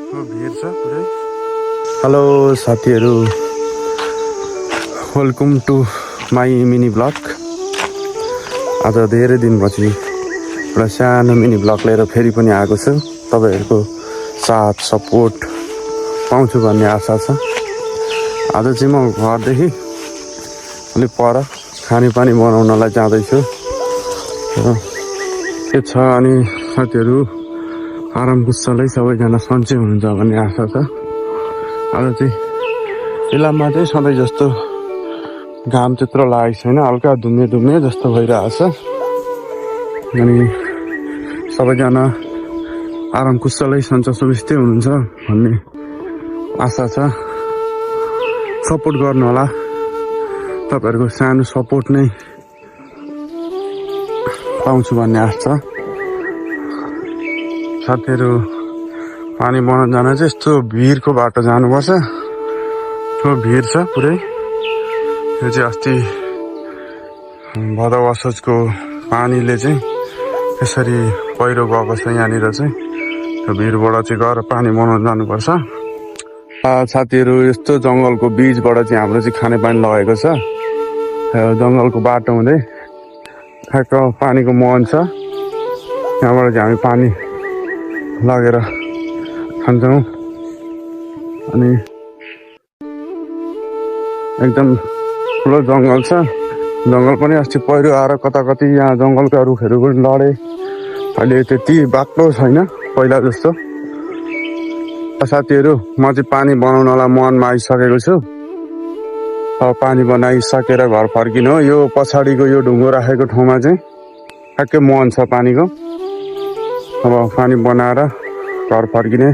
भिड छ पुरै। हेलो साथीहरू, welcome to my mini blog. आज धेरै दिनपछि एउटा सानो मिनी ब्लग लिएर फेरि पनि आएको छु। तपाईँहरूको साथ सपोर्ट पाउँछु भन्ने आशा छ। आज चाहिँ म घरदेखि अलिक पर खानेपानी बनाउनलाई जाँदैछु। के छ अनि साथीहरू, आराम कुशलै सबैजना सन्चै हुनुहुन्छ भन्ने आशा छ। आज चाहिँ इलाममा चाहिँ सधैँ जस्तो घाम त्यत्रो लागेको छैन, हल्का धुम्मे जस्तो भइरहेछ। अनि सबैजना आराम कुशलै सन्चो सुविस्तै हुनुहुन्छ भन्ने आशा छ। सपोर्ट गर्नु होला, तपाईँहरूको सानो सपोर्ट नै पाउँछु भन्ने आशा छ। साथीहरू, पानी बनाउन जान चाहिँ यस्तो भिरको बाटो जानुपर्छ। त्यो भिर छ पुरै। यो चाहिँ अस्ति भदौ असोजको पानीले चाहिँ यसरी पहिरो गएको छ। यहाँनिर चाहिँ त्यो भिरबाट चाहिँ गएर पानी बनाउन जानुपर्छ। साथीहरू, यस्तो जङ्गलको बिचबाट चाहिँ हाम्रो चाहिँ खानेपानी लगेको छ। जङ्गलको बाटो हुँदै ठ्याक्क पानीको मुहान छ, त्यहाँबाट चाहिँ हामी पानी लगेर खान्छौँ। अनि एकदम ठुलो जङ्गल छ। जङ्गल पनि अस्ति पहिरो आएर कता यहाँ जङ्गलका रुखहरू पनि लडे। अहिले त्यति बाक्लो छैन पहिला जस्तो। साथीहरू, म चाहिँ पानी बनाउनलाई मुहानमा आइसकेको छु। अब पानी बनाइसकेर घर फर्किनु हो। यो पछाडिको यो ढुङ्गो राखेको ठाउँमा चाहिँ ठ्याक्कै मुहान छ पानीको। अब पानी बनाएर घर फर्किने।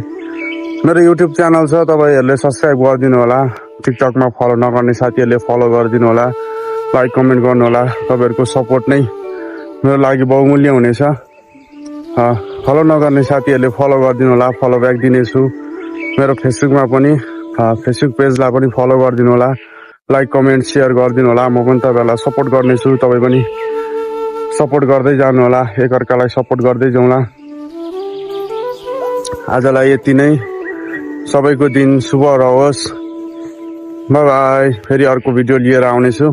मेरो युट्युब च्यानल छ, तपाईँहरूले सब्सक्राइब गरिदिनु होला। टिकटकमा फलो नगर्ने साथीहरूले फलो गरिदिनु होला। लाइक कमेन्ट गर्नु होला। तपाईँहरूको सपोर्ट नै मेरो लागि बहुमूल्य हुनेछ। फलो नगर्ने साथीहरूले फलो गरिदिनु होला। फलो ब्याक दिनेछु। मेरो फेसबुकमा पनि फेसबुक पेजलाई पनि फलो गरिदिनु होला। लाइक कमेन्ट सेयर गरिदिनु होला। म पनि तपाईँहरूलाई सपोर्ट गर्नेछु, तपाईँ पनि सपोर्ट गर्दै जानु होला। एकअर्कालाई सपोर्ट गर्दै जाउँला। आजलाई यति नै। सबैको दिन शुभ रहोस्। By by. फेरि अर्को भिडियो लिएर आउनेछु।